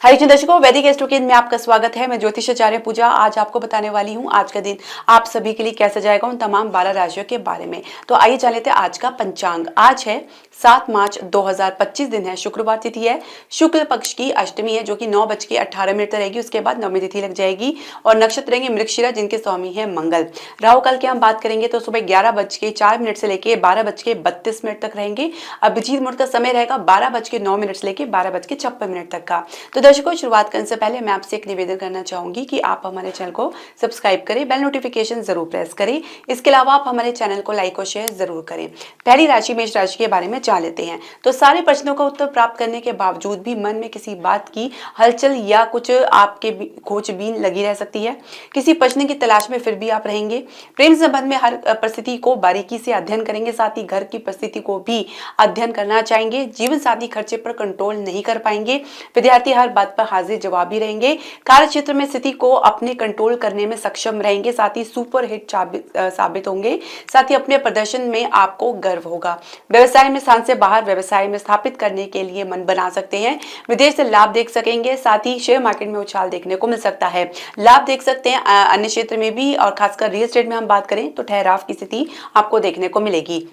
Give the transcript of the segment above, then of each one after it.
हरिजन दर्शकों, वैदिक एस्ट्रो में आपका स्वागत है। मैं ज्योतिषाचार्य पूजा आज आपको बताने वाली हूँ आज का दिन आप सभी के लिए कैसा जाएगा उन तमाम 12 राशियों के बारे में। तो आइए जान लेते हैं आज का पंचांग। आज है 7 मार्च 2025, दिन है शुक्रवार, तिथि है शुक्ल पक्ष की अष्टमी है जो कि 9:18 तक रहेगी। उसके बाद नवमी तिथि लग जाएगी और नक्षत्र रहेंगे मृगशिरा जिनके स्वामी है मंगल। राहु काल की हम बात करेंगे तो सुबह 11:04 से लेकर 12:32 तक रहेंगे। अभिजीत मुहूर्त का समय रहेगा 12:09 से लेकर 12:56 तक का। तो दर्शकों, शुरुआत करने से पहले मैं आपसे एक निवेदन करना चाहूंगी कि आप हमारे चैनल को सब्सक्राइब करें, बेल नोटिफिकेशन जरूर प्रेस करें। इसके अलावा आप हमारे चैनल को लाइक और शेयर जरूर करें। पहली राशि मेष राशि के बारे में जान लेते हैं। तो सारे प्रश्नों का उत्तर प्राप्त करने के बावजूद भी मन में किसी बात की हलचल या कुछ आपके खोजबीन लगी रह सकती है। किसी प्रश्न की तलाश में फिर भी आप रहेंगे। प्रेम संबंध में हर परिस्थिति को बारीकी से अध्ययन करेंगे, साथ ही घर की परिस्थिति को भी अध्ययन करना चाहेंगे। जीवन साथी खर्चे पर कंट्रोल नहीं कर पाएंगे। विद्यार्थी हर बात पर हाजिर जवाबी रहेंगे। कार्य क्षेत्र में स्थिति को अपने कंट्रोल करने में सक्षम रहेंगे, साथ ही सुपर हिट साबित होंगे। साथ ही अपने प्रदर्शन में आपको गर्व होगा। व्यवसाय में स्थान से बाहर व्यवसाय में स्थापित करने के लिए मन बना सकते हैं। विदेश से लाभ देख सकेंगे, साथ ही शेयर मार्केट में उछाल देखने को मिल सकता है। लाभ देख सकते हैं अन्य क्षेत्र में भी, और खासकर रियल एस्टेट में हम बात करें तो ठहराव की स्थिति आपको देखने को मिलेगी।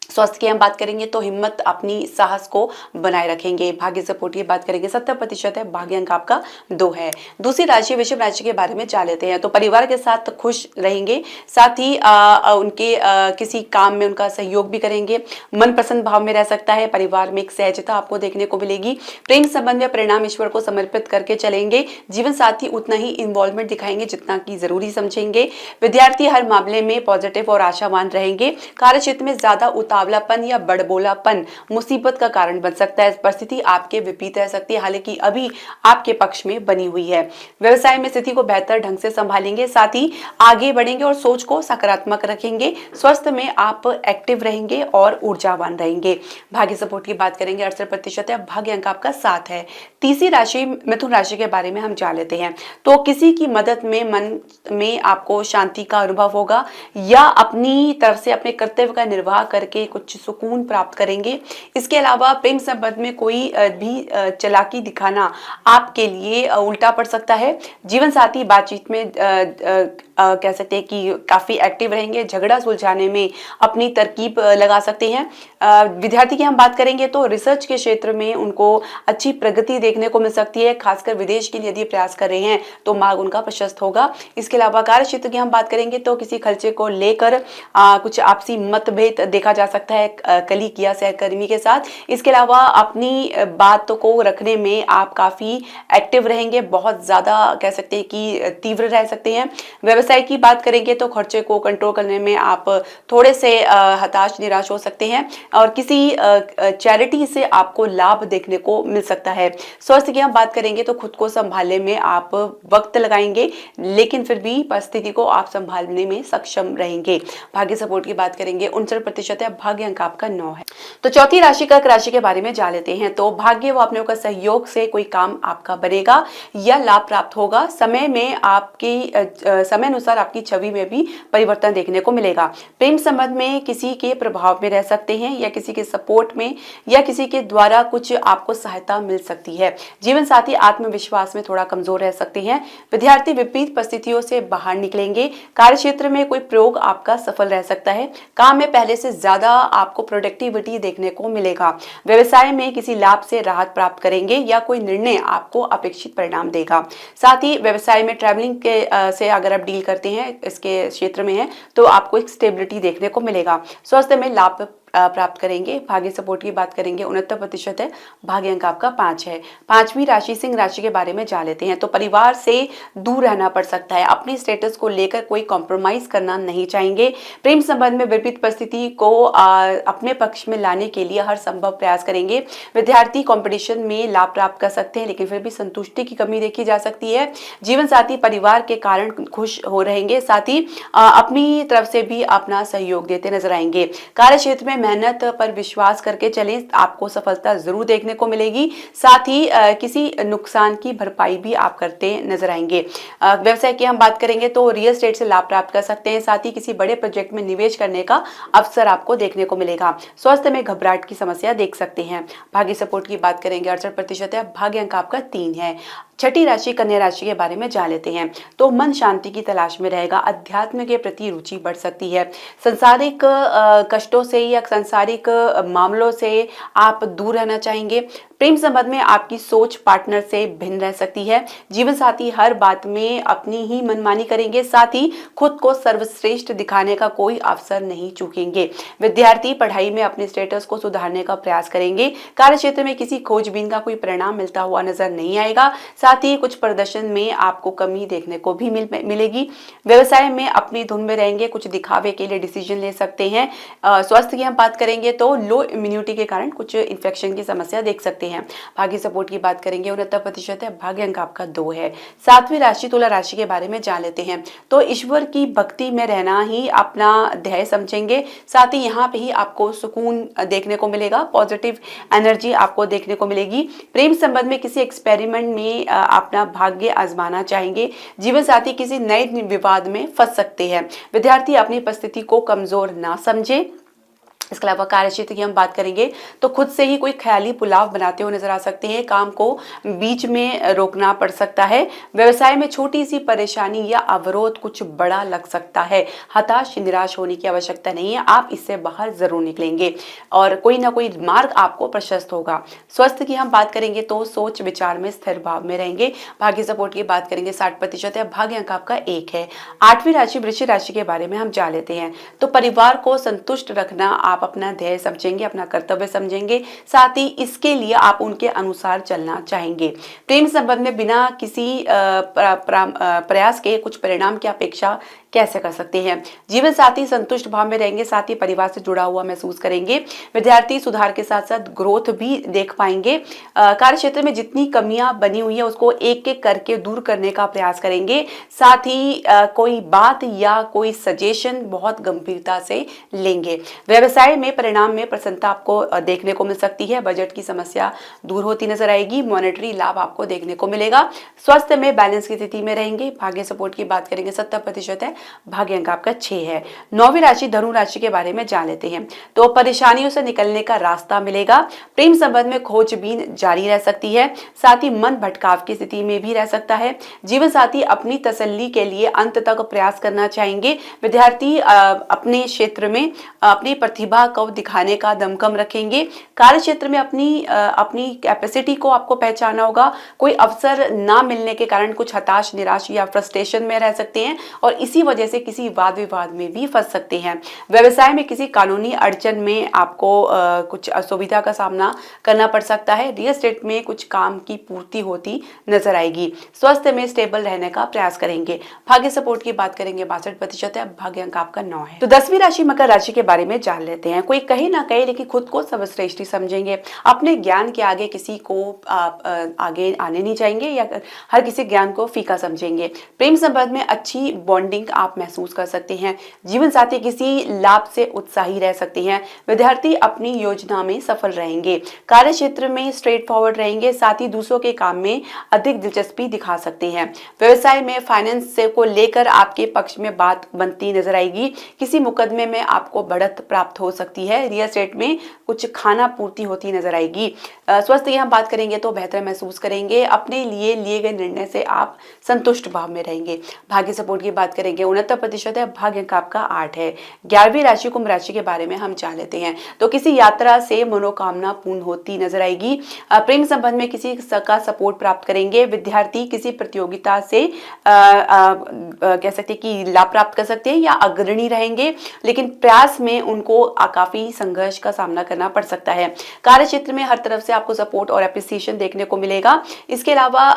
स्वास्थ्य की हम बात करेंगे तो हिम्मत अपनी साहस को बनाए रखेंगे। भाग्य सपोर्ट की बात करेंगे 70% है। भाग्य अंक आपका 2 है। दूसरी राशि वृषभ राशि के बारे में जान लेते हैं। तो परिवार के साथ खुश रहेंगे, साथ ही उनके किसी काम में उनका सहयोग भी करेंगे। मन प्रसन्न भाव में रह सकता है। परिवार में एक सहजता आपको देखने को मिलेगी। प्रेम संबंध में परिणाम ईश्वर को समर्पित करके चलेंगे। जीवन साथी उतना ही इन्वॉल्वमेंट दिखाएंगे जितना कि जरूरी समझेंगे। विद्यार्थी हर मामले में पॉजिटिव और आशावान रहेंगे। कार्य क्षेत्र में ज्यादा उतावलापन या बड़बोलापन मुसीबत का कारण बन सकता है। परिस्थिति आपके विपरीत रह सकती है, हालांकि अभी आपके पक्ष में बनी हुई है। व्यवसाय में स्थिति को बेहतर ढंग से संभालेंगे, साथ ही आगे बढ़ेंगे और सोच को सकारात्मक रखेंगे। स्वास्थ्य में आप एक्टिव रहेंगे और ऊर्जावान रहेंगे। भाग्य सपोर्ट की बात करेंगे 68% है। भाग्य अंक आपका 7 है। तीसरी राशि मिथुन राशि के बारे में हम जान लेते हैं। तो किसी की मदद में मन में आपको शांति का अनुभव होगा या अपनी तरफ से अपने कर्तव्य का निर्वाह करके कुछ सुकून प्राप्त करेंगे। इसके अलावा प्रेम संबंध में कोई भी चालाकी दिखाना आपके लिए उल्टा पड़ सकता है। जीवन साथी बातचीत में कह सकते हैं कि काफी एक्टिव रहेंगे। झगड़ा सुलझाने में अपनी तरकीब लगा सकते हैं। विद्यार्थी की हम बात करेंगे तो रिसर्च के क्षेत्र में उनको अच्छी प्रगति देखने को मिल सकती है। खासकर विदेश के लिए यदि प्रयास कर रहे हैं तो मार्ग उनका प्रशस्त होगा। इसके अलावा कार्य क्षेत्र की हम बात करेंगे तो किसी खर्चे को लेकर कुछ आपसी मतभेद देखा जा सकता है कलीग या सहकर्मी के साथ। इसके अलावा अपनी बात को रखने में आप काफी एक्टिव रहेंगे, बहुत ज्यादा कह सकते हैं कि तीव्र रह सकते हैं। व्यवसाय की बात करेंगे तो खर्चे को कंट्रोल करने में आप थोड़े से हताश निराश हो सकते हैं और किसी चैरिटी से आपको लाभ देखने को मिल सकता है। स्वास्थ्य की हम बात करेंगे तो खुद को संभालने में आप वक्त लगाएंगे, लेकिन फिर भी परिस्थिति को आप संभालने में सक्षम रहेंगे। भाग्य सपोर्ट की बात करेंगे 69% है। भाग्य अंक आपका 9 है। तो चौथी राशि कर्क राशि के बारे में जान लेते हैं। तो भाग्य व अपने का सहयोग से कोई काम आपका बनेगा या लाभ प्राप्त होगा। समय में आपकी समय अनुसार आपकी छवि में भी परिवर्तन देखने को मिलेगा। प्रेम संबंध में किसी के प्रभाव में रह सकते हैं या किसी के सपोर्ट में या किसी के द्वारा कुछ आपको सहायता मिल सकती है। जीवन साथी आत्मविश्वास में थोड़ा कमजोर रह सकते हैं। विद्यार्थी विपरीत परिस्थितियों से बाहर निकलेंगे। कार्य क्षेत्र में कोई प्रयोग आपका सफल रह सकता है। काम में पहले से ज्यादा आपको प्रोडक्टिविटी देखने को मिलेगा। व्यवसाय में किसी लाभ से राहत प्राप्त करेंगे या कोई निर्णय आपको अपेक्षित परिणाम देगा। साथ ही व्यवसाय में ट्रैवलिंग के से अगर आप डील करते हैं, इसके क्षेत्र में है, तो आपको एक स्टेबिलिटी देखने को मिलेगा। स्वास्थ्य में लाभ प्राप्त करेंगे। भाग्य सपोर्ट की बात करेंगे 69% है। भाग्य अंक आपका 5 है। पांचवी राशि सिंह राशि के बारे में जान लेते हैं। तो परिवार से दूर रहना पड़ सकता है। अपनी स्टेटस को लेकर कोई कॉम्प्रोमाइज करना नहीं चाहेंगे। प्रेम संबंध में विपरीत परिस्थिति को अपने पक्ष में लाने के लिए हर संभव प्रयास करेंगे। विद्यार्थी कंपटीशन में लाभ प्राप्त कर सकते हैं, लेकिन फिर भी संतुष्टि की कमी देखी जा सकती है। जीवन साथी परिवार के कारण खुश हो रहेंगे, साथ ही अपनी तरफ से भी अपना सहयोग देते नजर आएंगे। कार्य क्षेत्र में मेहनत पर विश्वास करके चलें, आपको सफलता जरूर देखने को मिलेगी। साथ ही किसी नुकसान की भरपाई भी आप करते नजर आएंगे। व्यवसाय की हम बात करेंगे तो रियल एस्टेट से लाभ प्राप्त कर सकते हैं। साथ ही किसी बड़े प्रोजेक्ट में निवेश करने का अवसर आपको देखने को मिलेगा। स्वास्थ्य में घबराहट की समस्या देख सकते हैं। भाग्य सपोर्ट की बात करेंगे 68% है। भाग्य अंक आपका 3 है। छठी राशि कन्या राशि के बारे में जान लेते हैं तो मन शांति की तलाश में रहेगा। अध्यात्म के प्रति रुचि बढ़ सकती है। संसारिक कष्टों से या सांसारिक मामलों से आप दूर रहना चाहेंगे। प्रेम संबंध में आपकी सोच पार्टनर से भिन्न रह सकती है। जीवन साथी हर बात में अपनी ही मनमानी करेंगे। साथ ही खुद को सर्वश्रेष्ठ दिखाने का कोई अवसर नहीं चूकेंगे। विद्यार्थी पढ़ाई में अपने स्टेटस को सुधारने का प्रयास करेंगे। कार्य क्षेत्र में किसी खोजबीन का कोई परिणाम मिलता हुआ नजर नहीं आएगा। साथ ही कुछ प्रदर्शन में आपको कमी देखने को भी मिलेगी। व्यवसाय में अपनी धुन में रहेंगे। कुछ दिखावे के लिए डिसीजन ले सकते हैं। स्वास्थ्य की हम बात करेंगे तो लो इम्यूनिटी के कारण कुछ इन्फेक्शन की समस्या देख सकते हैं। भाग्य सपोर्ट की बात करेंगे 69% है। भाग्य अंक आपका 2 है। 7वीं राशि तुला राशि के बारे में जान लेते हैं तो ईश्वर की भक्ति में रहना ही अपना ध्येय समझेंगे। साथ ही यहाँ पे ही आपको सुकून देखने को मिलेगा। पॉजिटिव एनर्जी आपको देखने को मिलेगी। प्रेम संबंध में किसी एक्सपेरिमेंट में अपना भाग्य आजमाना चाहेंगे। जीवन साथी किसी नए विवाद में फंस सकते हैं। विद्यार्थी अपनी परिस्थिति को कमजोर ना समझे। इसके अलावा कार्य क्षेत्र की हम बात करेंगे तो खुद से ही कोई ख्याली पुलाव बनाते हुए नजर आ सकते हैं। काम को बीच में रोकना पड़ सकता है। व्यवसाय में छोटी सी परेशानी या अवरोध कुछ बड़ा लग सकता है। हताश निराश होने की आवश्यकता नहीं है। आप इससे बाहर जरूर निकलेंगे और कोई ना कोई मार्ग आपको प्रशस्त होगा। स्वास्थ्य की हम बात करेंगे तो सोच विचार में स्थिर भाव में रहेंगे। भाग्य सपोर्ट की बात करेंगे 60% है। भाग्य अंक आपका 1 है। 8वीं राशि वृश्चिक राशि के बारे में हम जान लेते हैं तो परिवार को संतुष्ट रखना आप अपना ध्येय समझेंगे, अपना कर्तव्य समझेंगे। साथ ही इसके लिए आप उनके अनुसार चलना चाहेंगे। प्रेम संबंध में बिना किसी प्रयास के कुछ परिणाम की अपेक्षा कैसे कर सकते हैं। जीवन साथी संतुष्ट भाव में रहेंगे। साथ ही परिवार से जुड़ा हुआ महसूस करेंगे। विद्यार्थी सुधार के साथ साथ ग्रोथ भी देख पाएंगे। कार्य क्षेत्र में जितनी कमियां बनी हुई है उसको एक एक करके दूर करने का प्रयास करेंगे। साथ ही कोई बात या कोई सजेशन बहुत गंभीरता से लेंगे। व्यवसाय में परिणाम में प्रसन्नता आपको देखने को मिल सकती है। बजट की समस्या दूर होती नजर आएगी। मॉनेटरी लाभ आपको देखने को मिलेगा। स्वास्थ्य में बैलेंस की स्थिति में रहेंगे। भाग्य सपोर्ट की बात करेंगे 70% है। भाग्य अंक आपका 6 है। 9वीं राशि धनु राशि के बारे में जान लेते हैं तो परेशानियों से निकलने का रास्ता मिलेगा। प्रेम संबंध में खोजबीन जारी रह सकती है। साथ ही मन भटकाव की स्थिति में भी रह सकता है। जीवन साथी अपनी तसल्ली के लिए अंत तक प्रयास करना चाहेंगे। विद्यार्थी अपने क्षेत्र में अपनी प्रतिभा को दिखाने का दमखम रखेंगे। कार्य क्षेत्र में अपनी कैपेसिटी को आपको पहचाना होगा। कोई अवसर ना मिलने के कारण कुछ हताश निराश या फ्रस्ट्रेशन में रह सकते हैं और इसी वजह से किसी वाद विवाद में भी फंस सकते हैं। व्यवसाय में किसी कानूनी अड़चन में आपको कुछ असुविधा का सामना करना पड़ सकता है। रियल एस्टेट में कुछ काम की पूर्ति होती नजर आएगी। स्वास्थ्य में स्टेबल रहने का प्रयास करेंगे। भाग्य सपोर्ट की बात करेंगे 62% है। भाग्य अंक आपका 9 है। तो 10वीं राशि मकर राशि के बारे में जान लेते हैं। कोई कहे ना कहे लेकिन खुद को सर्वश्रेष्ठ समझेंगे। अपने ज्ञान के आगे किसी को आगे आने नहीं चाहेंगे या हर किसी ज्ञान को फीका समझेंगे। प्रेम संबंध में अच्छी बॉन्डिंग आप महसूस कर सकते हैं। जीवन साथी किसी लाभ से उत्साही रह सकते हैं। विद्यार्थी अपनी योजना में सफल रहेंगे। कार्य क्षेत्र में स्ट्रेट फॉरवर्ड रहेंगे। साथ ही दूसरों के काम में अधिक दिलचस्पी दिखा सकते हैं। व्यवसाय में फाइनेंस से को लेकर आपके पक्ष में बात बनती नजर आएगी। किसी मुकदमे में आपको बढ़त प्राप्त हो सकती है। रियल एस्टेट में कुछ खाना पूर्ति होती नजर आएगी। स्वास्थ्य की हम बात करेंगे तो बेहतर महसूस करेंगे। अपने लिए गए निर्णय से आप संतुष्ट भाव में रहेंगे। भाग्य सपोर्ट की बात करेंगे 69% है। भाग्य अंक आपका 8 है। 11वीं राशि कुंभ राशि के बारे में हम जान लेते हैं तो किसी यात्रा से मनोकामना पूर्ण होती नजर आएगी। प्रेम संबंध में किसी का सपोर्ट प्राप्त करेंगे। विद्यार्थी किसी प्रतियोगिता से कह सकते हैं कि लाभ प्राप्त कर सकते हैं या अग्रणी रहेंगे, लेकिन प्रयास में उनको काफी संघर्ष का सामना करना पड़ सकता है। कार्य क्षेत्र में हर तरफ से आपको सपोर्ट और एप्रिसिएशन देखने को मिलेगा। इसके अलावा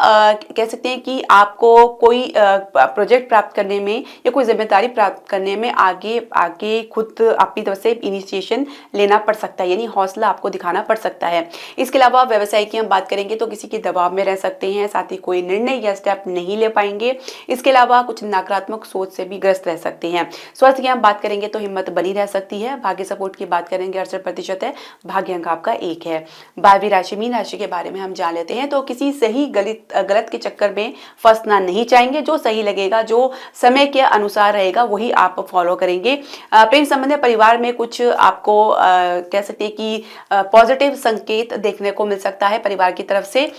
कह सकते हैं कि आपको कोई प्रोजेक्ट प्राप्त करने में या कोई जिम्मेदारी प्राप्त करने में आगे आगे खुद अपनी तरफ से इनिशिएशन लेना पड़ सकता है, यानी हौसला आपको दिखाना पड़ सकता है। इसके अलावा व्यवसाय की हम बात करेंगे तो किसी के दबाव में रह सकते हैं, साथ ही कोई निर्णय या स्टेप नहीं ले पाएंगे। इसके अलावा कुछ नकारात्मक सोच से भी ग्रस्त रह सकते हैं। स्वास्थ्य की हम बात करेंगे तो हिम्मत बनी रह सकती है। भाग्य सपोर्ट की बात करेंगे 68% है, भाग्य अंक आपका 1 है। 12वीं राशि मीन राशि के बारे में हम जान लेते हैं तो किसी सही गलत के चक्कर में फंसना नहीं चाहेंगे। जो सही लगेगा, जो समय के अनुसार रहेगा, वही आप फॉलो करेंगे। प्रेम संबंध परिवार में कुछ आपको कह सकते हैं कि पॉजिटिव संकेत देखने को मिल सकता है परिवार की तरफ से।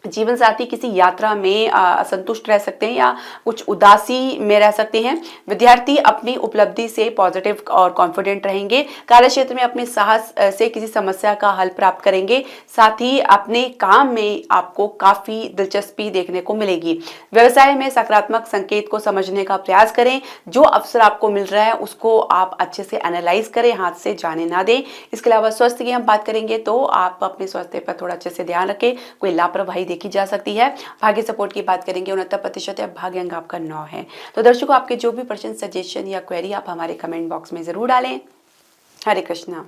जीवन साथी किसी यात्रा में असंतुष्ट रह सकते हैं या कुछ उदासी में रह सकते हैं। विद्यार्थी अपनी उपलब्धि से पॉजिटिव और कॉन्फिडेंट रहेंगे। कार्य क्षेत्र में अपने साहस से किसी समस्या का हल प्राप्त करेंगे। साथ ही अपने काम में आपको काफी दिलचस्पी देखने को मिलेगी। व्यवसाय में सकारात्मक संकेत को समझने का प्रयास करें। जो अवसर आपको मिल रहा है उसको आप अच्छे से एनालाइज करें, हाथ से जाने ना दें। इसके अलावा स्वास्थ्य की हम बात करेंगे तो आप अपने स्वास्थ्य पर थोड़ा अच्छे से ध्यान रखें, कोई लापरवाही देखी जा सकती है। भाग्य सपोर्ट की बात करेंगे 69% है, भाग्य अंक आपका 9 है। तो दर्शकों, आपके जो भी प्रश्न, सजेशन या क्वेरी आप हमारे कमेंट बॉक्स में जरूर डालें। हरे कृष्णा।